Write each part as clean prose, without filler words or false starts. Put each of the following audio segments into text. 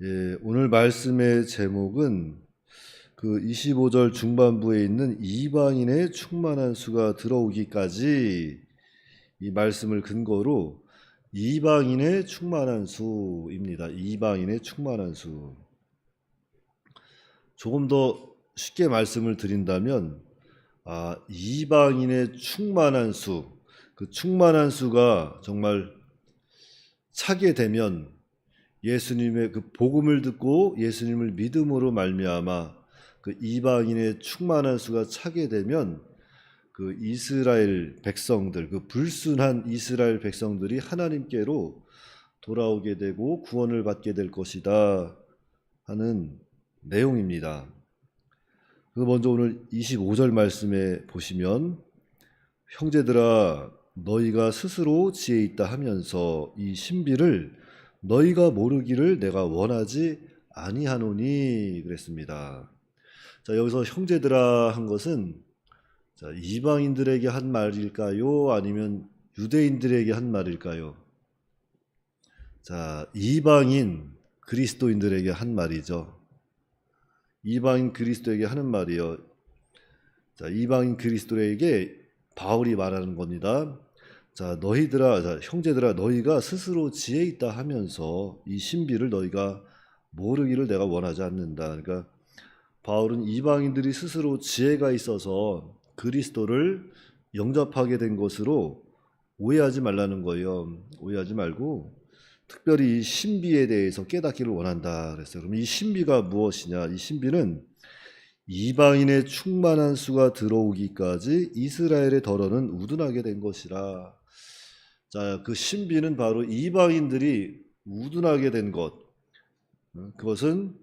예, 오늘 말씀의 제목은 그 25절 중반부에 있는 이방인의 충만한 수가 들어오기까지 이 말씀을 근거로 이방인의 충만한 수입니다. 이방인의 충만한 수. 조금 더 쉽게 말씀을 드린다면, 이방인의 충만한 수, 그 충만한 수가 정말 차게 되면 예수님의 그 복음을 듣고 예수님을 믿음으로 말미암아 그 이방인의 충만한 수가 차게 되면 그 이스라엘 백성들, 그 불순한 이스라엘 백성들이 하나님께로 돌아오게 되고 구원을 받게 될 것이다 하는 내용입니다. 먼저 오늘 25절 말씀에 보시면, 형제들아 너희가 스스로 지혜 있다 하면서 이 신비를 너희가 모르기를 내가 원하지 아니하노니 그랬습니다. 자, 여기서 형제들아 한 것은 이방인들에게 한 말일까요? 아니면 유대인들에게 한 말일까요? 자, 이방인 그리스도인들에게 한 말이죠. 이방인 그리스도에게 하는 말이요. 자, 이방인 그리스도에게 바울이 말하는 겁니다. 자, 너희들아, 형제들아, 너희가 스스로 지혜 있다 하면서 이 신비를 너희가 모르기를 내가 원하지 않는다. 그러니까 바울은 이방인들이 스스로 지혜가 있어서 그리스도를 영접하게 된 것으로 오해하지 말라는 거예요. 오해하지 말고 특별히 이 신비에 대해서 깨닫기를 원한다 그랬어요. 그럼 이 신비가 무엇이냐? 이 신비는 이방인의 충만한 수가 들어오기까지 이스라엘의 덜어는 우둔하게 된 것이라. 자, 그 신비는 바로 이방인들이 우둔하게 된 것. 그것은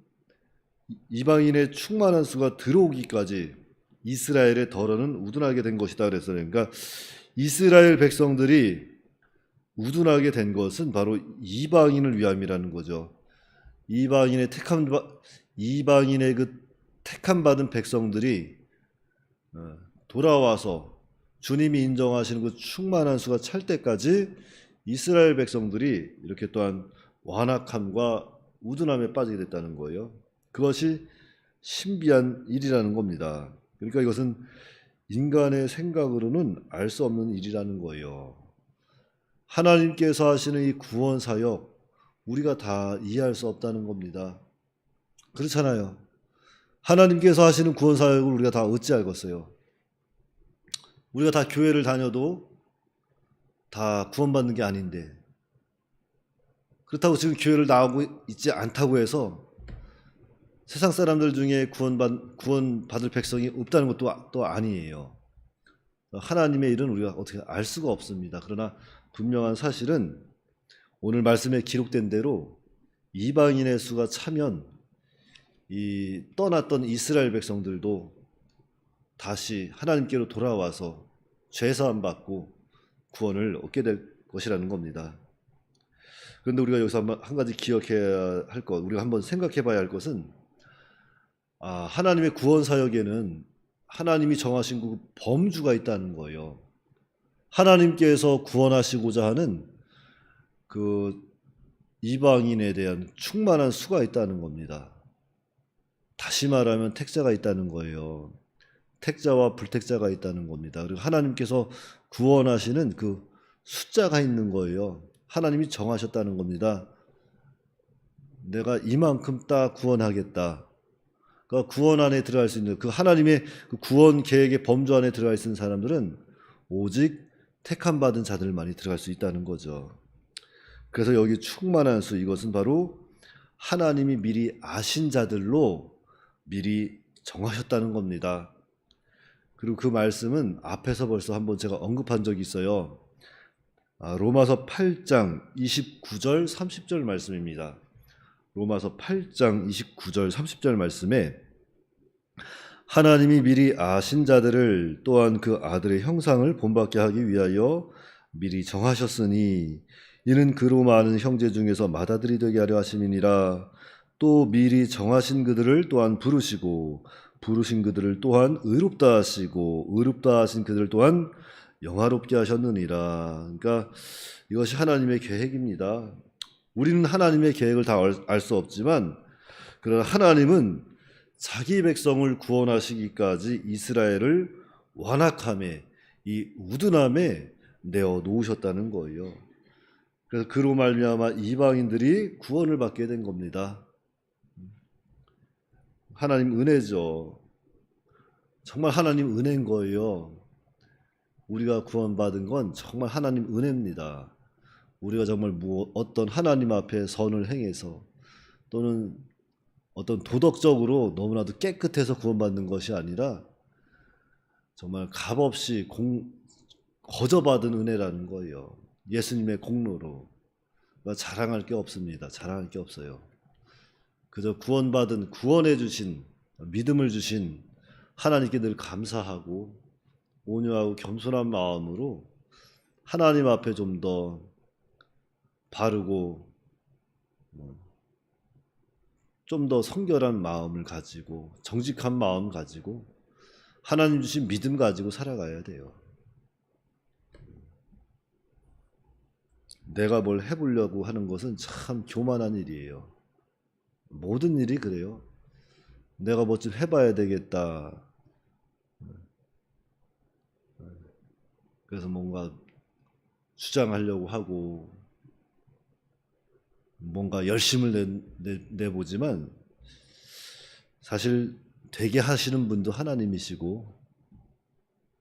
이방인의 충만한 수가 들어오기까지 이스라엘의 덜어는 우둔하게 된 것이다 그랬어요. 그러니까 이스라엘 백성들이 우둔하게 된 것은 바로 이방인을 위함이라는 거죠. 이방인의 그 택함 받은 백성들이 돌아와서 주님이 인정하시는 그 충만한 수가 찰 때까지 이스라엘 백성들이 이렇게 또한 완악함과 우둔함에 빠지게 됐다는 거예요. 그것이 신비한 일이라는 겁니다. 그러니까 이것은 인간의 생각으로는 알 수 없는 일이라는 거예요. 하나님께서 하시는 이 구원 사역, 우리가 다 이해할 수 없다는 겁니다. 그렇잖아요. 하나님께서 하시는 구원 사역을 우리가 다 어찌 알겠어요? 우리가 다 교회를 다녀도 다 구원받는 게 아닌데, 그렇다고 지금 교회를 나오고 있지 않다고 해서 세상 사람들 중에 구원받을 백성이 없다는 것도 또 아니에요. 하나님의 일은 우리가 어떻게 알 수가 없습니다. 그러나 분명한 사실은 오늘 말씀에 기록된 대로 이방인의 수가 차면 이 떠났던 이스라엘 백성들도 다시 하나님께로 돌아와서 죄사함 받고 구원을 얻게 될 것이라는 겁니다. 그런데 우리가 여기서 한 가지 기억해야 할 것, 우리가 한번 생각해 봐야 할 것은, 하나님의 구원 사역에는 하나님이 정하신 그 범주가 있다는 거예요. 하나님께서 구원하시고자 하는 그 이방인에 대한 충만한 수가 있다는 겁니다. 다시 말하면 택자가 있다는 거예요. 택자와 불택자가 있다는 겁니다. 그리고 하나님께서 구원하시는 그 숫자가 있는 거예요. 하나님이 정하셨다는 겁니다. 내가 이만큼 딱 구원하겠다. 그러니까 구원 안에 들어갈 수 있는 그 하나님의 그 구원 계획의 범주 안에 들어갈 수 있는 사람들은 오직 택함 받은 자들만이 들어갈 수 있다는 거죠. 그래서 여기 충만한 수, 이것은 바로 하나님이 미리 아신 자들로 미리 정하셨다는 겁니다. 그리고 그 말씀은 앞에서 벌써 한번 제가 언급한 적이 있어요. 로마서 8장 29절 30절 말씀입니다. 로마서 8장 29절 30절 말씀에 하나님이 미리 아신 자들을 또한 그 아들의 형상을 본받게 하기 위하여 미리 정하셨으니 이는 그로 많은 형제 중에서 맏아들이 되게 하려 하심이니라. 또 미리 정하신 그들을 또한 부르시고 부르신 그들을 또한 의롭다 하시고 의롭다 하신 그들을 또한 영화롭게 하셨느니라. 그러니까 이것이 하나님의 계획입니다. 우리는 하나님의 계획을 다 알 수 없지만, 그러나 하나님은 자기 백성을 구원하시기까지 이스라엘을 완악함에, 이 우둔함에 내어 놓으셨다는 거예요. 그래서 그로 말미암아 이방인들이 구원을 받게 된 겁니다. 하나님 은혜죠. 정말 하나님 은혜인 거예요. 우리가 구원받은 건 정말 하나님 은혜입니다. 우리가 정말 어떤 하나님 앞에 선을 행해서 또는 어떤 도덕적으로 너무나도 깨끗해서 구원받는 것이 아니라 정말 값없이 거저받은 은혜라는 거예요. 예수님의 공로로. 자랑할 게 없습니다. 자랑할 게 없어요. 그저 구원해 주신, 믿음을 주신 하나님께 늘 감사하고 온유하고 겸손한 마음으로 하나님 앞에 좀 더 바르고 좀 더 성결한 마음을 가지고 정직한 마음 가지고 하나님 주신 믿음 가지고 살아가야 돼요. 내가 뭘 해보려고 하는 것은 참 교만한 일이에요. 모든 일이 그래요. 내가 뭐 좀 해봐야 되겠다. 그래서 뭔가 주장하려고 하고 뭔가 열심을 내보지만 사실 되게 하시는 분도 하나님이시고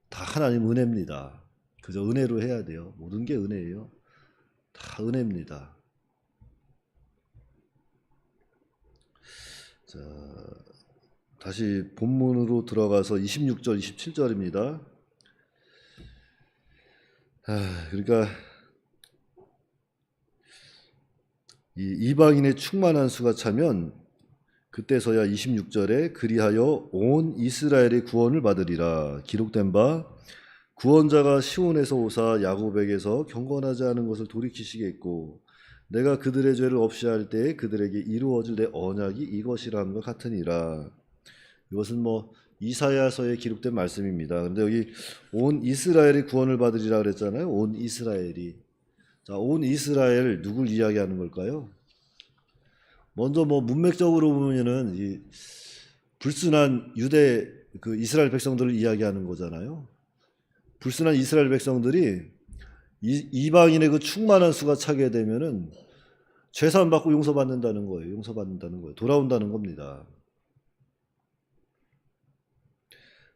다 하나님 은혜입니다. 그저 은혜로 해야 돼요. 모든 게 은혜예요. 다 은혜입니다. 자, 다시 본문으로 들어가서 26절, 27절입니다. 그러니까 이 이방인의 충만한 수가 차면 그때서야 26절에 그리하여 온 이스라엘의 구원을 받으리라 기록된 바 구원자가 시온에서 오사 야곱에게서 경건하지 않은 것을 돌이키시겠고 내가 그들의 죄를 없이 할 때에 그들에게 이루어질 내 언약이 이것이라 함과 같으니라. 이것은 이사야서에 기록된 말씀입니다. 그런데 여기 온 이스라엘의 구원을 받으리라 그랬잖아요. 온 이스라엘이. 자, 온 이스라엘 누굴 이야기하는 걸까요? 먼저 문맥적으로 보면은 이 불순한 유대 이스라엘 백성들을 이야기하는 거잖아요. 불순한 이스라엘 백성들이 이방인의 그 충만한 수가 차게 되면은 죄사함 받고 용서받는다는 거예요. 용서받는다는 거예요. 돌아온다는 겁니다.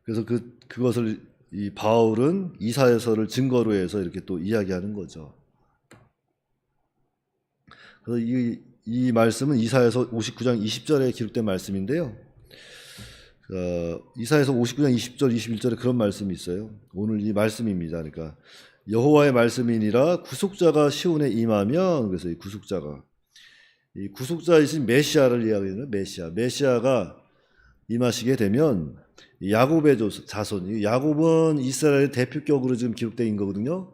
그래서 그것을 이 바울은 이사야서를 증거로 해서 이렇게 또 이야기하는 거죠. 그래서 이 말씀은 이사야서 59장 20절에 기록된 말씀인데요. 이사야서 59장 20절 21절에 그런 말씀이 있어요. 오늘 이 말씀입니다. 그러니까 여호와의 말씀이니라 구속자가 시온에 임하면, 그래서 이 구속자이신 메시아를 이야기하는 메시아가 임하시게 되면 야곱의 자손, 야곱은 이스라엘 대표격으로 지금 기록되어 있는 거거든요.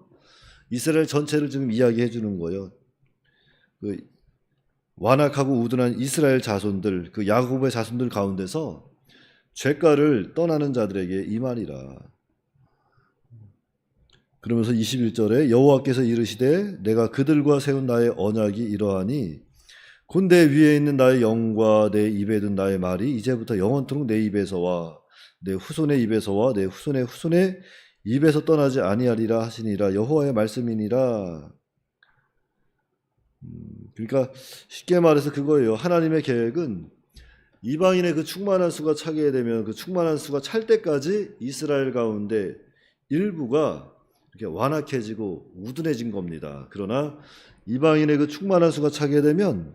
이스라엘 전체를 지금 이야기해 주는 거예요. 완악하고 우둔한 이스라엘 자손들, 그 야곱의 자손들 가운데서 죄가를 떠나는 자들에게 임하리라. 그러면서 21절에 여호와께서 이르시되 내가 그들과 세운 나의 언약이 이러하니 곧 내 위에 있는 나의 영과 내 입에 든 나의 말이 이제부터 영원토록 내 입에서와 내 후손의 입에서와 내 후손의 후손의 입에서 떠나지 아니하리라 하시니라. 여호와의 말씀이니라. 그러니까 쉽게 말해서 그거예요. 하나님의 계획은 이방인의 그 충만한 수가 차게 되면 그 충만한 수가 찰 때까지 이스라엘 가운데 일부가 이렇게 완악해지고 우둔해진 겁니다. 그러나 이방인의 그 충만한 수가 차게 되면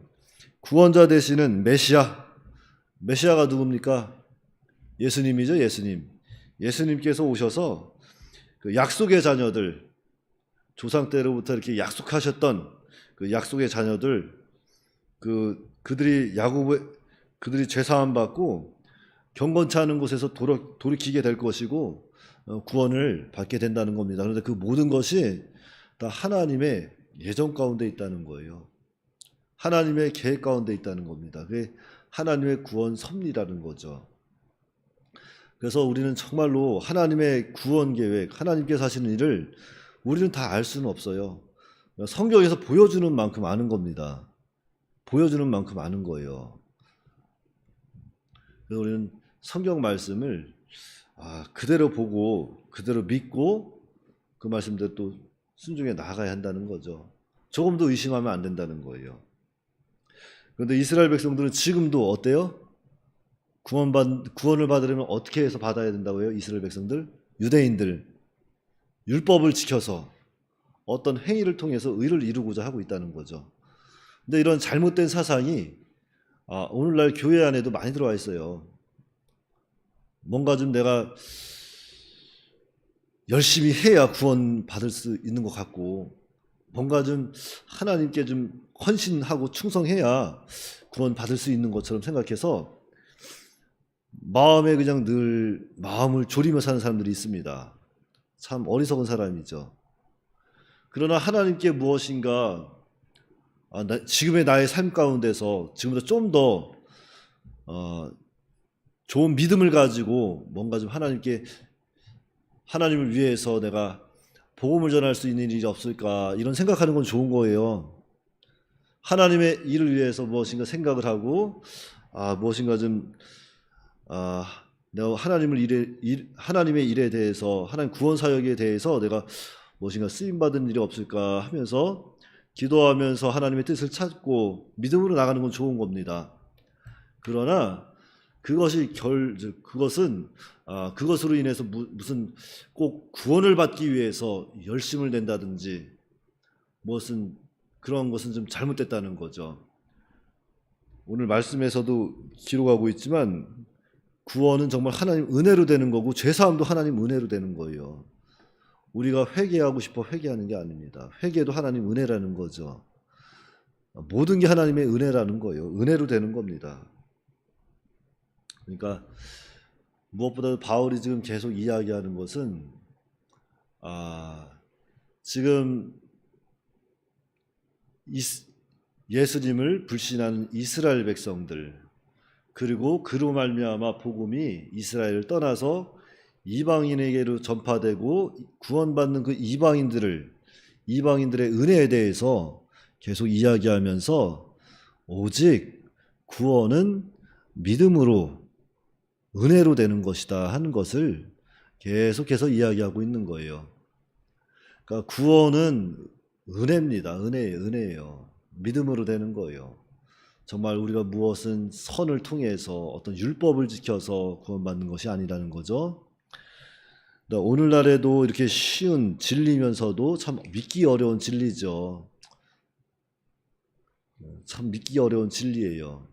구원자 되시는 메시아가 누굽니까? 예수님이죠. 예수님께서 오셔서 그 약속의 자녀들, 조상 때로부터 이렇게 약속하셨던 그 약속의 자녀들, 그들이 죄 사함 받고 경건치 않은 곳에서 돌이키게 될 것이고 구원을 받게 된다는 겁니다. 그런데 그 모든 것이 다 하나님의 예정 가운데 있다는 거예요. 하나님의 계획 가운데 있다는 겁니다. 그게 하나님의 구원 섭리라는 거죠. 그래서 우리는 정말로 하나님의 구원 계획, 하나님께서 하시는 일을 우리는 다 알 수는 없어요. 성경에서 보여주는 만큼 아는 겁니다. 보여주는 만큼 아는 거예요. 그래서 우리는 성경 말씀을 그대로 보고 그대로 믿고 그 말씀대로 또 순종해 나아가야 한다는 거죠. 조금도 의심하면 안 된다는 거예요. 그런데 이스라엘 백성들은 지금도 어때요? 구원을 받으려면 어떻게 해서 받아야 된다고요? 이스라엘 백성들, 유대인들 율법을 지켜서 어떤 행위를 통해서 의를 이루고자 하고 있다는 거죠. 근데 이런 잘못된 사상이 오늘날 교회 안에도 많이 들어와 있어요. 뭔가 좀 내가 열심히 해야 구원 받을 수 있는 것 같고, 뭔가 좀 하나님께 좀 헌신하고 충성해야 구원 받을 수 있는 것처럼 생각해서 마음에 그냥 늘 마음을 졸이며 사는 사람들이 있습니다. 참 어리석은 사람이죠. 그러나 하나님께 무엇인가 지금의 나의 삶 가운데서 지금보다 좀 더 좋은 믿음을 가지고 뭔가 좀 하나님을 위해서 내가 복음을 전할 수 있는 일이 없을까 이런 생각하는 건 좋은 거예요. 하나님의 일을 위해서 무엇인가 생각을 하고 무엇인가 좀 내가 하나님의 일에 대해서 하나님 구원 사역에 대해서 내가 무엇인가 쓰임 받은 일이 없을까 하면서 기도하면서 하나님의 뜻을 찾고 믿음으로 나가는 건 좋은 겁니다. 그러나 그것은 그것으로 인해서 무슨 꼭 구원을 받기 위해서 열심을 낸다든지 무슨 그런 것은 좀 잘못됐다는 거죠. 오늘 말씀에서도 기록하고 있지만 구원은 정말 하나님 은혜로 되는 거고 죄사함도 하나님 은혜로 되는 거예요. 우리가 회개하고 싶어 회개하는 게 아닙니다. 회개도 하나님 은혜라는 거죠. 모든 게 하나님의 은혜라는 거예요. 은혜로 되는 겁니다. 그러니까 무엇보다도 바울이 지금 계속 이야기하는 것은 지금 예수님을 불신하는 이스라엘 백성들, 그리고 그로 말미암아 복음이 이스라엘을 떠나서 이방인에게로 전파되고 구원받는 그 이방인들의 은혜에 대해서 계속 이야기하면서 오직 구원은 믿음으로 은혜로 되는 것이다 하는 것을 계속해서 이야기하고 있는 거예요. 그러니까 구원은 은혜입니다. 은혜예요. 믿음으로 되는 거예요. 정말 우리가 무엇은 선을 통해서 어떤 율법을 지켜서 구원받는 것이 아니라는 거죠. 오늘날에도 이렇게 쉬운 진리면서도 참 믿기 어려운 진리죠. 참 믿기 어려운 진리예요.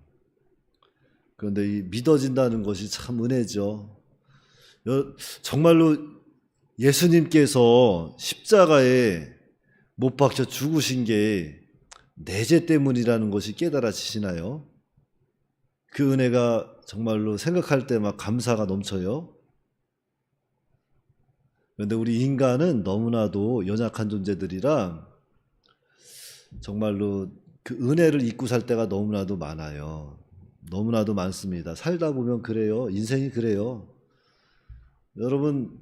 그런데 이 믿어진다는 것이 참 은혜죠. 정말로 예수님께서 십자가에 못 박혀 죽으신 게 내 죄 때문이라는 것이 깨달아지시나요? 그 은혜가 정말로 생각할 때 막 감사가 넘쳐요. 그런데 우리 인간은 너무나도 연약한 존재들이라 정말로 그 은혜를 잊고 살 때가 너무나도 많아요. 너무나도 많습니다. 살다 보면 그래요. 인생이 그래요. 여러분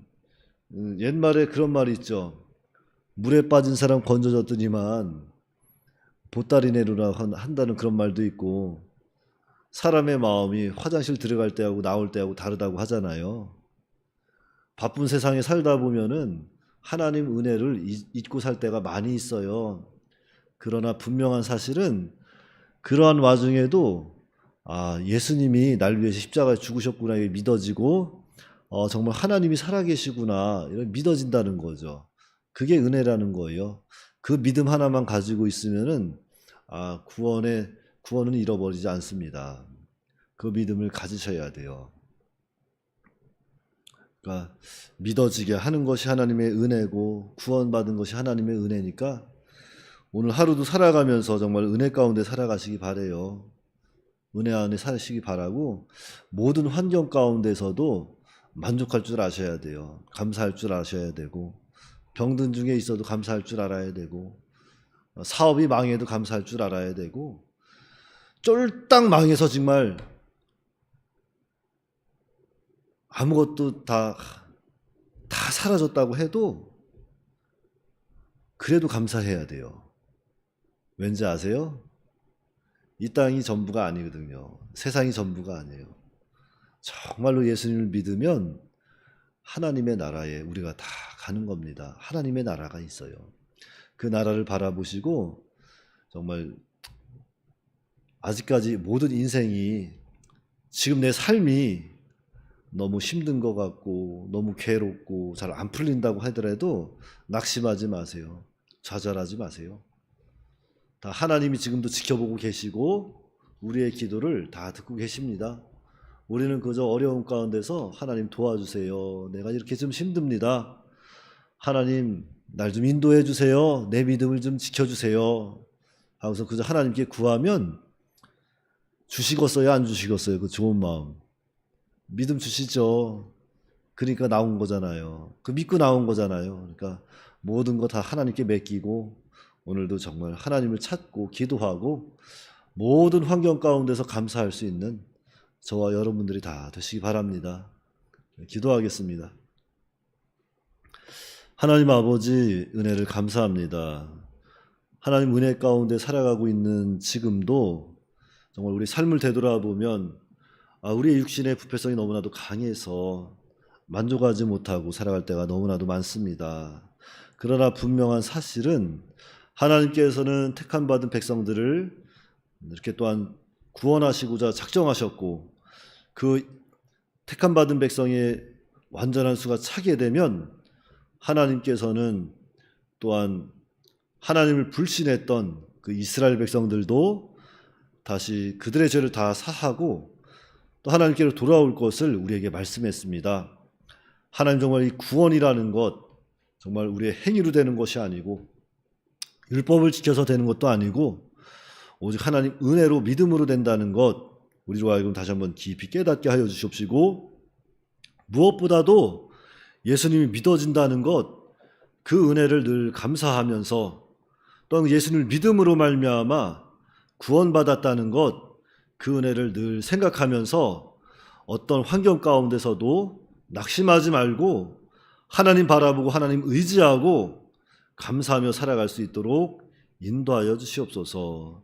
옛말에 그런 말이 있죠. 물에 빠진 사람 건져졌더니만 보따리 내루라 한다는 그런 말도 있고, 사람의 마음이 화장실 들어갈 때하고 나올 때하고 다르다고 하잖아요. 바쁜 세상에 살다 보면은 하나님 은혜를 잊고 살 때가 많이 있어요. 그러나 분명한 사실은 그러한 와중에도 예수님이 날 위해서 십자가에 죽으셨구나 이게 믿어지고 정말 하나님이 살아계시구나 이런 믿어진다는 거죠. 그게 은혜라는 거예요. 그 믿음 하나만 가지고 있으면은 구원은 잃어버리지 않습니다. 그 믿음을 가지셔야 돼요. 그러니까 믿어지게 하는 것이 하나님의 은혜고 구원받은 것이 하나님의 은혜니까 오늘 하루도 살아가면서 정말 은혜 가운데 살아가시기 바라요. 은혜 안에 사시기 바라고 모든 환경 가운데서도 만족할 줄 아셔야 돼요. 감사할 줄 아셔야 되고 병든 중에 있어도 감사할 줄 알아야 되고 사업이 망해도 감사할 줄 알아야 되고 쫄딱 망해서 정말 아무것도 다 사라졌다고 해도 그래도 감사해야 돼요. 왠지 아세요? 이 땅이 전부가 아니거든요. 세상이 전부가 아니에요. 정말로 예수님을 믿으면 하나님의 나라에 우리가 다 가는 겁니다. 하나님의 나라가 있어요. 그 나라를 바라보시고 정말 아직까지 모든 인생이 지금 내 삶이 너무 힘든 것 같고 너무 괴롭고 잘 안 풀린다고 하더라도 낙심하지 마세요. 좌절하지 마세요. 다 하나님이 지금도 지켜보고 계시고 우리의 기도를 다 듣고 계십니다. 우리는 그저 어려운 가운데서 하나님 도와주세요. 내가 이렇게 좀 힘듭니다. 하나님 날 좀 인도해 주세요. 내 믿음을 좀 지켜주세요. 하고서 그저 하나님께 구하면 주시겠어요? 안 주시겠어요? 그 좋은 마음. 믿음 주시죠. 그러니까 나온 거잖아요. 그 믿고 나온 거잖아요. 그러니까 모든 거 다 하나님께 맡기고 오늘도 정말 하나님을 찾고 기도하고 모든 환경 가운데서 감사할 수 있는 저와 여러분들이 다 되시기 바랍니다. 기도하겠습니다. 하나님 아버지 은혜를 감사합니다. 하나님 은혜 가운데 살아가고 있는 지금도 정말 우리 삶을 되돌아보면 우리의 육신의 부패성이 너무나도 강해서 만족하지 못하고 살아갈 때가 너무나도 많습니다. 그러나 분명한 사실은 하나님께서는 택함 받은 백성들을 이렇게 또한 구원하시고자 작정하셨고 그 택함 받은 백성의 완전한 수가 차게 되면 하나님께서는 또한 하나님을 불신했던 그 이스라엘 백성들도 다시 그들의 죄를 다 사하고 또 하나님께로 돌아올 것을 우리에게 말씀했습니다. 하나님 정말 이 구원이라는 것 정말 우리의 행위로 되는 것이 아니고 율법을 지켜서 되는 것도 아니고 오직 하나님 은혜로 믿음으로 된다는 것 우리로 하여금 다시 한번 깊이 깨닫게 하여 주시옵시고 무엇보다도 예수님이 믿어진다는 것 그 은혜를 늘 감사하면서 또한 예수님을 믿음으로 말미암아 구원받았다는 것 그 은혜를 늘 생각하면서 어떤 환경 가운데서도 낙심하지 말고 하나님 바라보고 하나님 의지하고 감사하며 살아갈 수 있도록 인도하여 주시옵소서.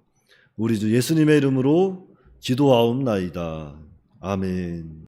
우리 주 예수님의 이름으로 기도하옵나이다. 아멘.